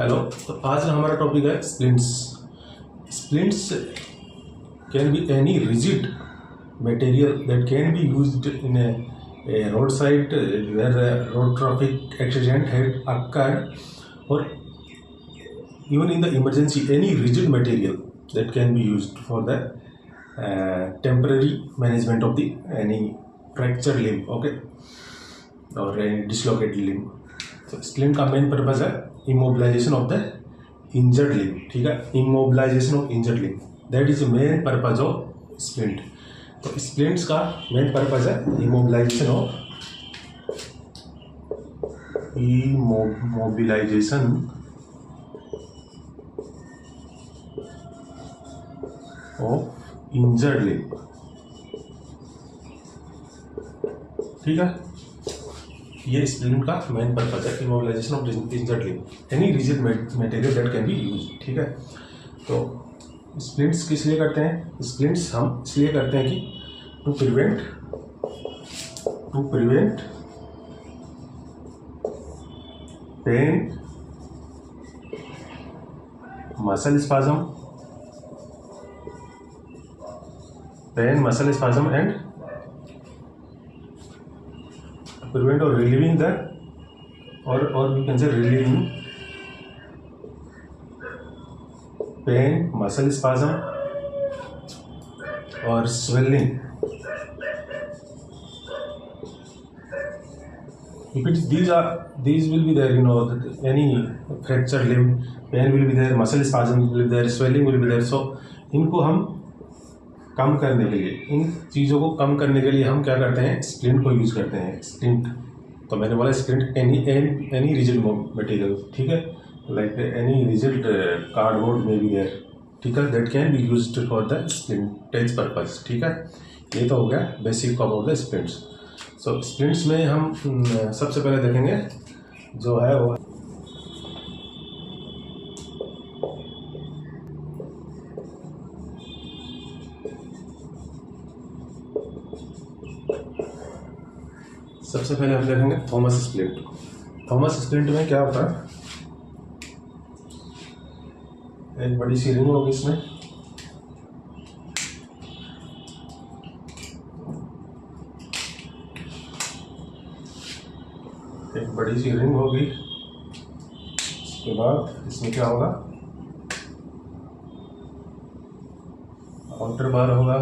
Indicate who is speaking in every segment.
Speaker 1: Hello. तो आज हमारा टॉपिक है splints. Splints can be any rigid material that can be used in a roadside where a road traffic accident had occurred, or even in the emergency, any rigid material that can be used for the temporary management of the any fractured limb, okay, or any dislocated limb. So splint का main purpose है immobilization of the injured limb, ठीक है, immobilization of injured limb, that is the main purpose of splint. तो splints का main purpose है immobilization of injured limb, ठीक है। ये स्प्लिंट का मेन पर्पज है immobilization of injured limb, any rigid material that can be use, ठीक है। तो स्प्लिंट्स किस लिए करते हैं? स्प्लिंट्स हम इसलिए करते हैं कि to prevent pain, muscle spasm and prevent or relieving the or we can say relieving pain, muscle spasm or swelling. If it's these will be there, any fractured limb, pain will be there, muscle spasm will be there, swelling will be there. So इनको हम कम करने के लिए, इन चीज़ों को कम करने के लिए हम क्या करते हैं? स्प्लिंट को यूज़ करते हैं। स्प्लिंट तो मैंने बोला स्प्लिंट एनी रिजिड मटेरियल, ठीक है, लाइक एनी रिजिड कार्डबोर्ड में भी देयर, ठीक है, that can be used for the splintage purpose, ठीक है। ये तो हो गया basic about the splints. So splints में हम सबसे पहले देखेंगे जो है वो सबसे पहले हम देखेंगे थॉमस स्प्लिंट। थॉमस स्प्लिंट में क्या होता है? एक बड़ी सी रिंग होगी, इसमें एक बड़ी सी रिंग होगी, उसके बाद इसमें क्या होगा? आउटर बार होगा,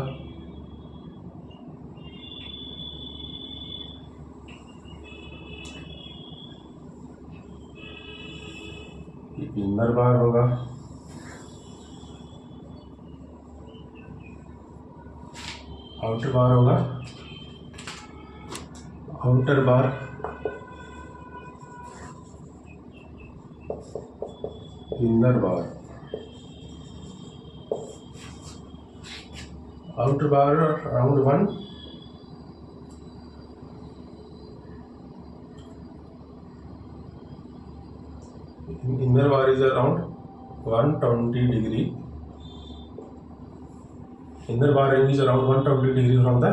Speaker 1: इनर बार होगा, आउटर बार होगा, outer bar, inner bar, outer bar around 1, inner bar is around 120 degree. Inner bar range is around 120 degree from the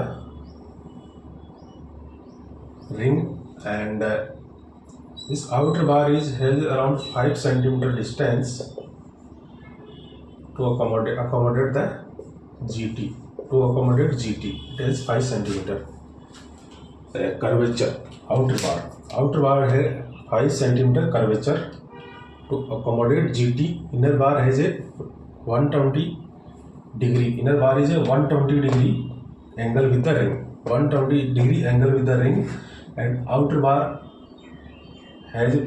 Speaker 1: ring, and this outer bar has around 5 centimeter distance to accommodate the GT. To accommodate GT, it is 5 centimeter. Curvature outer bar है 5 centimeter curvature to accommodate GT. Inner bar has a 120 degree. Inner bar is a 120 degree angle with the ring. 120 degree angle with the ring, and outer bar has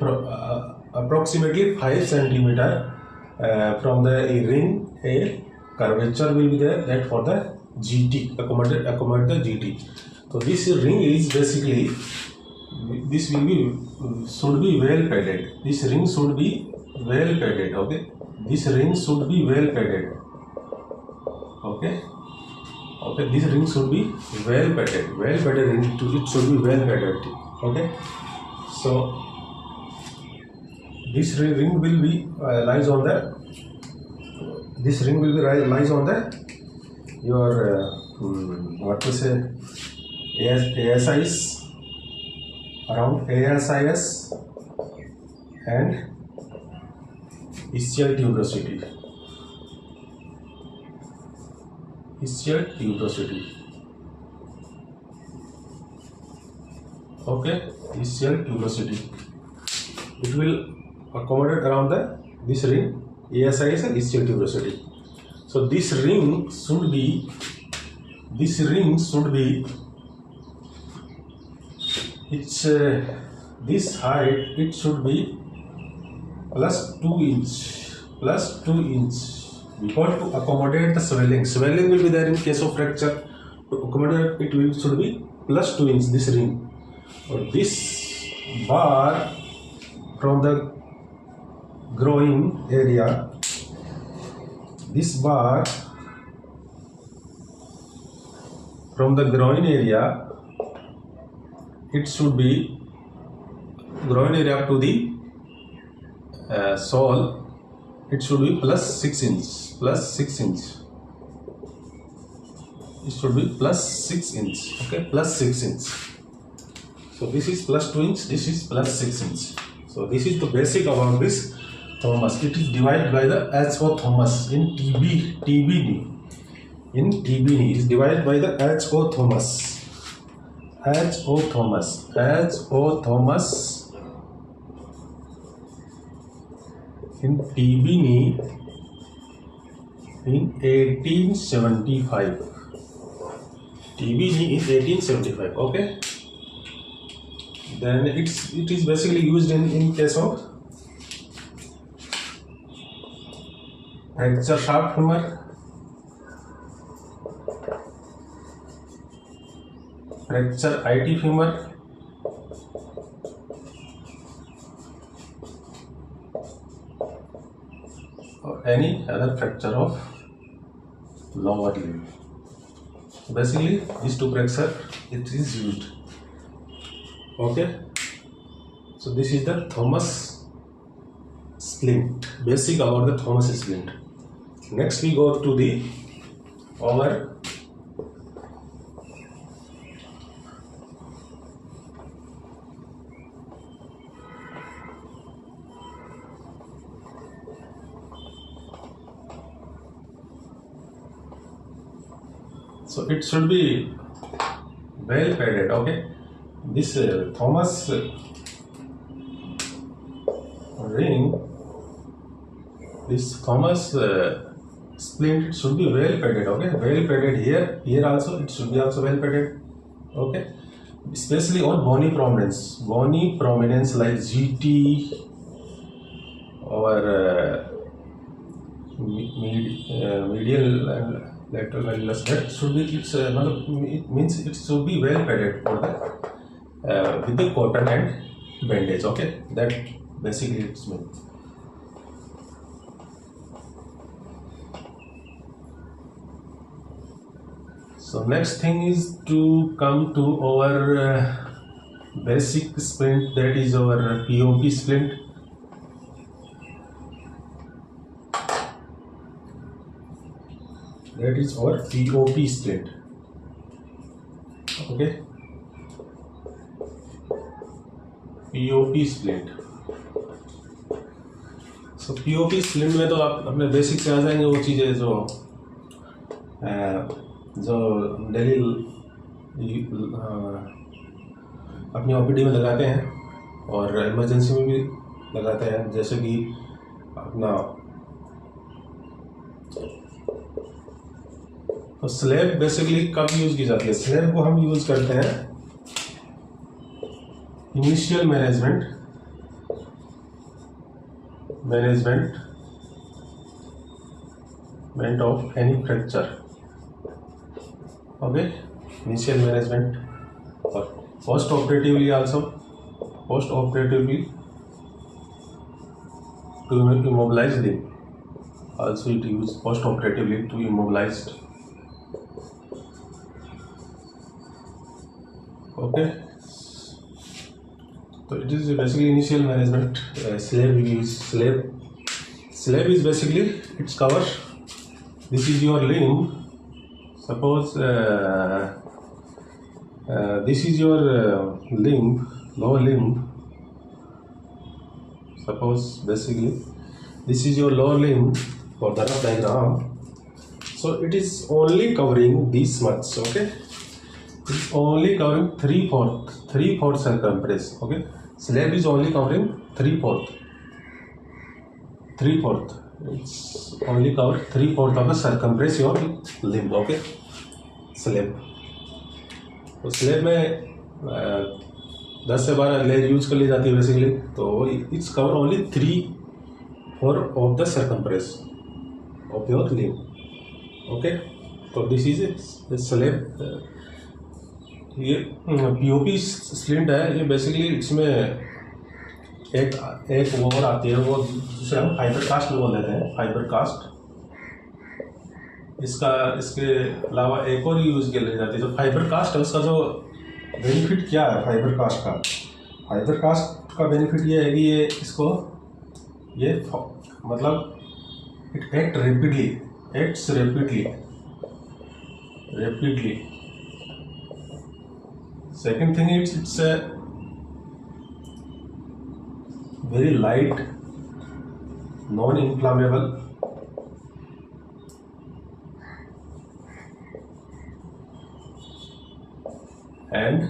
Speaker 1: approximately 5 centimeter from the ring. A curvature will be there, that for the GT, accommodate the GT. So this ring is basically, this will be should be well padded. This ring should be well padded, okay. This ring should be well padded, okay. This ring should be well padded ring. It should be well padded, okay. So this ring will be lies on the your what to say, ASIS, around ASIS and ischial tuberosity. Ischial tuberosity. Okay, ischial tuberosity. It will accommodate around this ring. ASI is an ischial tuberosity. So this ring should be its this height, it should be plus 2 inch, because to accommodate the swelling will be there in case of fracture. To accommodate it should be plus 2 inch, this ring, or this bar from the groin area, this bar from the groin area, it should be groin area up to the sole, it should be plus 6 inch. It should be plus 6 inch. Okay, plus 6 inch. So this is plus 2 inch, this is plus 6 inch. So this is the basic about this Thomas. It is divided by the HO Thomas in TB knee. In TB knee is divided by the HO Thomas. HO Thomas in TB knee in 1875. TB knee in 1875. Okay. Then it is basically used in case of fracture shaft femur, fracture IT femur, or any other fracture of lower limb. So basically these two fracture it is used. Okay, so this is the Thomas splint, basic about the Thomas splint. Next we go to the our so it should be well padded. Okay, this Thomas ring, this Thomas splint should be well padded. Okay, well padded here also it should be also well padded. Okay, especially on bony prominence like GT or medial and lateral malleolus, that should be it means it should be well padded for the with the cotton and bandage. Okay, that basically it's meant. So next thing is to come to our basic splint, that is our POP splint. That is our POP splint. Okay, POP splint. So POP splint में तो आप अपने basic से आ जाएंगे वो चीज़ें जो daily अपनी OPD में लगाते हैं और इमरजेंसी में भी लगाते हैं, जैसे कि अपना तो स्लैब बेसिकली कब यूज की जाती है? स्लैब को हम यूज करते हैं initial management of any fracture. Okay, initial management और post operatively to immobilize limb. Also it used post operatively to immobilized. Okay, so it is basically initial management. Slab we use. Slab is basically its cover. This is your limb. Suppose this is your limb, lower limb. Suppose basically this is your lower limb for the rough diagram. So it is only covering this much. Okay, it's only covering 3/4 circumference. Okay, slab is only covering 3/4. It's only covered 3/4 of the circumference your limb. Okay, slab. तो slab में 10 से 12 layer use कर ली जाती है basically, तो its cover only 3/4 of the circumference of your limb. Okay, तो this is slab. ये POP स्लिंट है. ये बेसिकली इसमें एक वो और आती है, वो जिसे हम फाइबर कास्ट बोल देते हैं, फाइबर कास्ट. इसके अलावा एक और यूज की जाती है जो फाइबर कास्ट है. उसका जो बेनिफिट क्या है फाइबर कास्ट का? फाइबर कास्ट का बेनिफिट ये है कि ये मतलब it acts rapidly. Second thing, it's a very light, non inflammable, and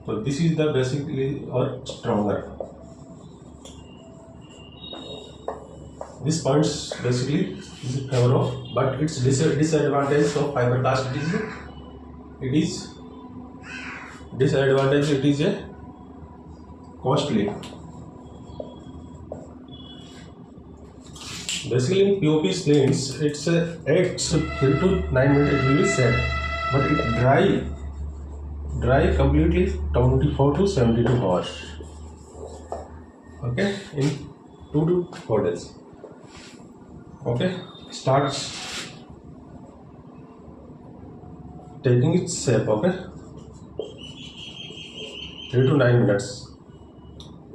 Speaker 1: so this is the basically or stronger. This points basically is in favor of, but its disadvantage of fiber cast it is disadvantage. It is a costly. Basically in POP splints, it's 8 to 9 minutes it will be set, but it dry completely 24 to 72 hours. Okay, in 2 to 4 days. Okay, starts taking its shape. Okay, 3 to 9 minutes.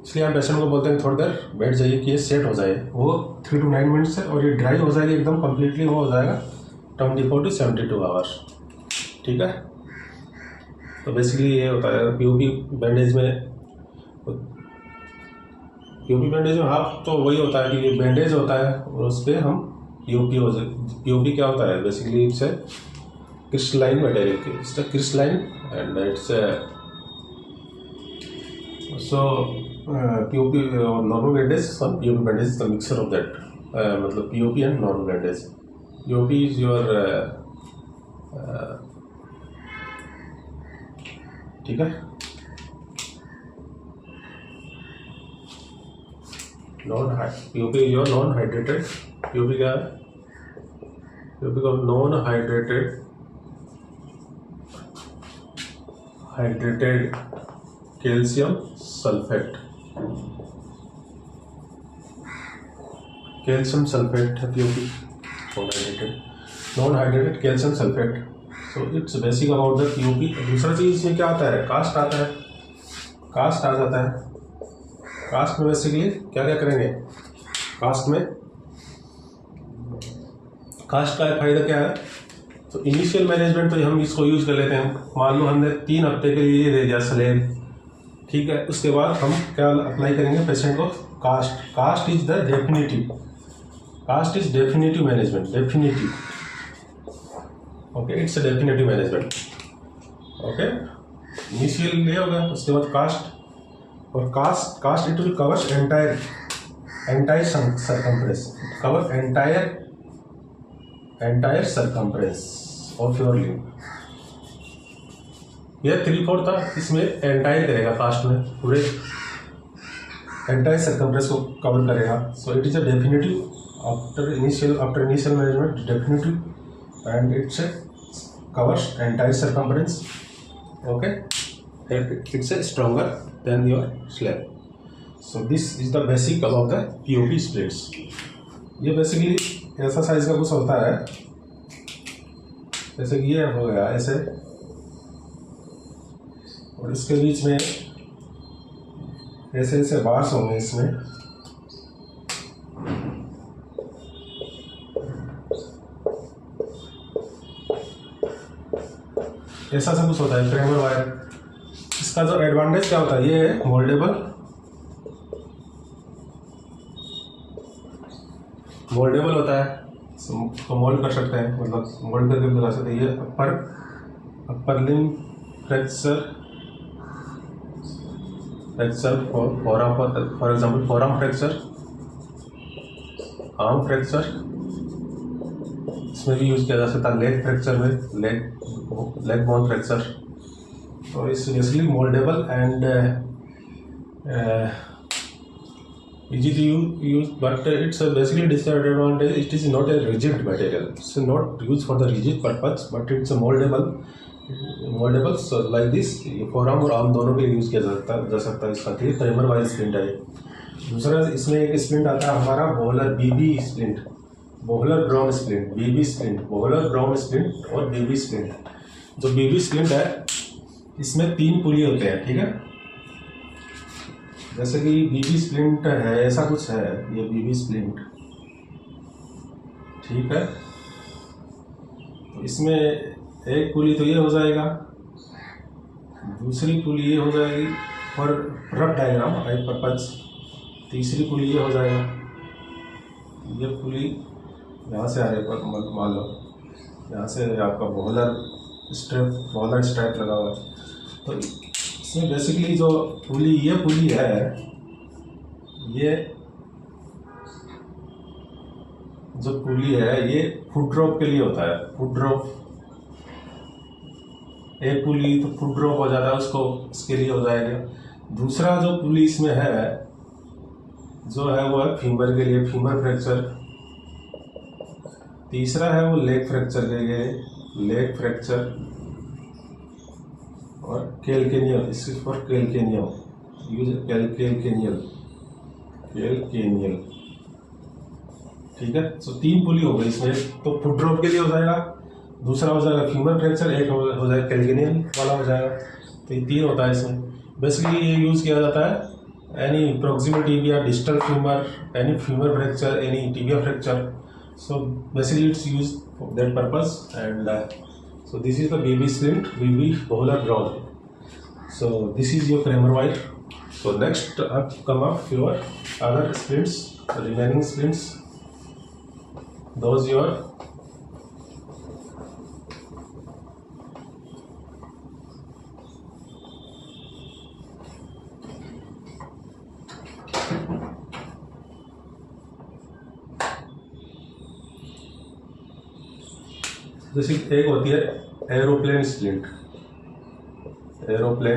Speaker 1: इसलिए हम patient को बोलते हैं थोड़ी देर बैठ जाइए कि ये सेट हो जाए. वो 3 to 9 मिनट्स है और ये ड्राई हो जाएगा एकदम कम्प्लीटली. वो हो जाएगा 24 to 72 आवर्स. ठीक है, तो बेसिकली ये होता है पीओपी बैंडेज में. हाफ तो वही होता है कि ये बैंडेज होता है और उस पर हम पीओपी क्या होता है basically? It's a crystalline material. It's a crystalline and it's so POP or normal bandage. Some POP bandage is the mixture of that. मतलब POP and normal bandage. POP is your ठीक है, POP is your non hydrated. POP क्या है? POP का non hydrated calcium sulphate है POP. Non hydrated calcium sulphate. So it's basic about the POP. दूसरा चीज़ इसमें क्या आता है? कास्ट आता है. कास्ट आ जाता है. कास्ट में बेसिकली क्या क्या करेंगे? कास्ट का फायदा क्या है? तो इनिशियल मैनेजमेंट तो हम इसको यूज कर लेते हैं. मान लो हमने 3 हफ्ते के लिए दे दिया स्लेब, ठीक है. उसके बाद हम क्या अप्लाई करेंगे पेशेंट को? Cast is the definitive management. Okay, it's a definitive management. Okay, initial ये होगा, उसके बाद कास्ट. और cast it will cover entire circumference. Cover entire circumference of your limb. यह 3/4 था, इसमें एंटायर करेगा. कास्ट में पूरे एंटायर सर्कम्फ्रेंस को कवर करेगा. So it is a definitive after initial management. Definitive and it's covers entire circumference. Okay, it's stronger than your slab. So this is the basic about the POP splits. ये basically ऐसा size का कुछ होता है, जैसे कि ये हो गया ऐसे, और इसके बीच में ऐसे बार्स होंगे. इसमें ऐसा सब कुछ होता है. फ्रेमर वायर इसका जो एडवांटेज क्या होता है, ये है मोल्डेबल होता है, तो मोल्ड कर सकते हैं, मतलब मोल्ड करके लगा सकते हैं। ये upper limb fracture for example forearm fracture, arm fracture, इसमें भी यूज किया जा सकता है। लेग फ्रैक्चर में लेग बोन फ्रैक्चर, तो it's basically mouldable and easy to use, but it's a basically disadvantage. It is not a rigid material. It's not used for the rigid purpose, but it's a moldable. So like this, forearm और arm दोनों के लिए use किया जा सकता है इसका। ठीक है, क्रेमर वाइज स्प्लिंट है। दूसरा इसमें एक स्प्लिंट आता है हमारा बोहलर बीबी स्प्लिंट, बोहलर ब्राउन स्प्लिंट, बीबी स्प्लिंट, बोहलर ब्राउन स्प्लिंट और बीबी स्प्लिंट। जो बीबी स्प्लिंट है इसमें 3 पुली होते हैं। ठीक है, जैसे कि बीबी स्प्लिंट है, ऐसा कुछ है ये बीबी स्प्लिंट। ठीक है, तो इसमें एक पुली तो ये हो जाएगा, दूसरी पुली ये हो जाएगी for rough diagram I purpose, तीसरी पुली ये हो जाएगा। ये पुली यहाँ से आ रही है, मान लो यहाँ से आपका बोहलर स्ट्रैप लगा हुआ है। तो इसमें बेसिकली जो पुली है, ये जो पुली है ये फुट ड्रॉप के लिए होता है। फुट ड्रॉप, एक पुली तो फुट ड्रॉप हो जाता है, उसके लिए हो जाएगा। दूसरा जो पुली इसमें है जो है वो है फीमर के लिए, फीमर फ्रैक्चर। तीसरा है वो लेग फ्रैक्चर के लिए, लेग फ्रैक्चर। और कैलकेनियल, इस फॉर कैलकेनियल, यूज कैलकेनियल। ठीक है, तो 3 पुली हो गई इसमें। तो फुट ड्रॉप के लिए हो जाएगा, दूसरा हो जाएगा फीमर फ्रैक्चर, एक हो जाएगा कैलकेनियल वाला हो जाएगा। तो ये 3 होता है इसमें। बेसिकली ये यूज़ किया जाता है any proximal tibia, distal femur, any femur fracture, any tibia fracture. So basically it's used for that purpose, and so this is the BB splint, BB bohler brown. So this is your Kramer wire. So next up come up your other splints, the remaining splints. Those your जैसे एक होती है aeroplane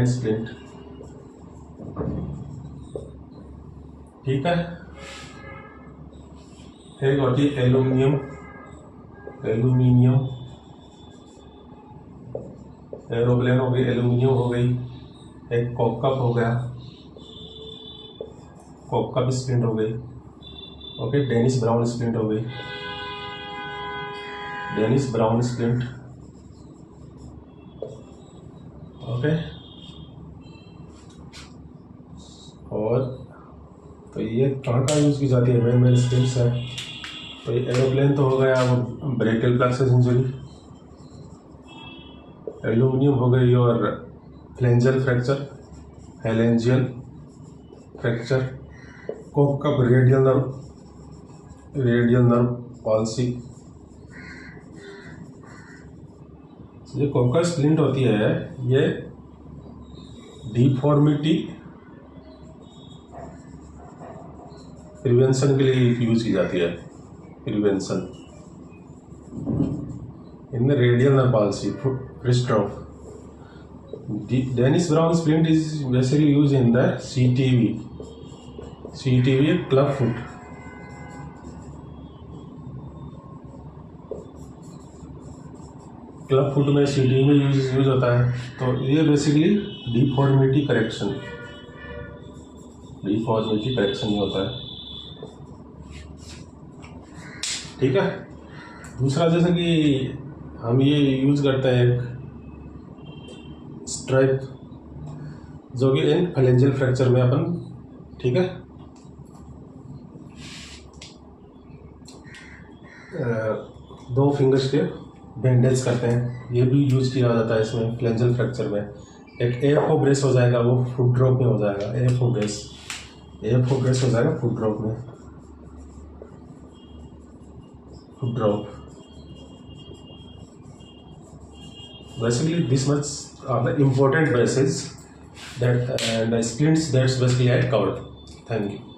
Speaker 1: splint, ठीक है। एक होती है aluminium, aeroplane हो गई, एल्यूमिनियम हो गई। एक कॉकअप हो गया, कॉकअप स्प्लिंट हो गई। ओके, डेनिस ब्राउन स्प्लिंट हो गई, डेनिस ब्राउन स्प्लिंट। ओके, और तो ये कहाँ का यूज़ की जाती है, मेन स्प्लिंट्स है। तो ये एरोप्लेन तो हो गया वो ब्रेकियल प्लेक्सस इंजरी, एल्यूमिनियम हो गई और phalangeal fracture, phalangeal fracture, cockup radial nerve palsy. ये कॉकअप स्प्लिंट होती है, ये डिफॉर्मिटी प्रिवेंशन के लिए यूज की जाती है, prevention in the radial nerve palsy, wrist off. Denis Browne splint is basically use in the CTV club foot. Club foot में CTV में यूज होता है। तो ये बेसिकली डिफॉर्मिटी करेक्शन ही होता है। ठीक है, दूसरा जैसे कि हम ये यूज करते हैं एक स्ट्राइप, जो कि इन फ्लेंजल फ्रैक्चर में अपन, ठीक है, दो फिंगर्स के बैंडेज करते हैं, ये भी यूज किया जाता है इसमें फ्लेंजल फ्रैक्चर में। एक AFO ब्रेस हो जाएगा, वो फुट ड्रॉप में हो जाएगा। AFO ब्रेस हो जाएगा फुट ड्रॉप में, foot drop. Basically this much are the important braces that and the splints that's basically I covered. Thank you.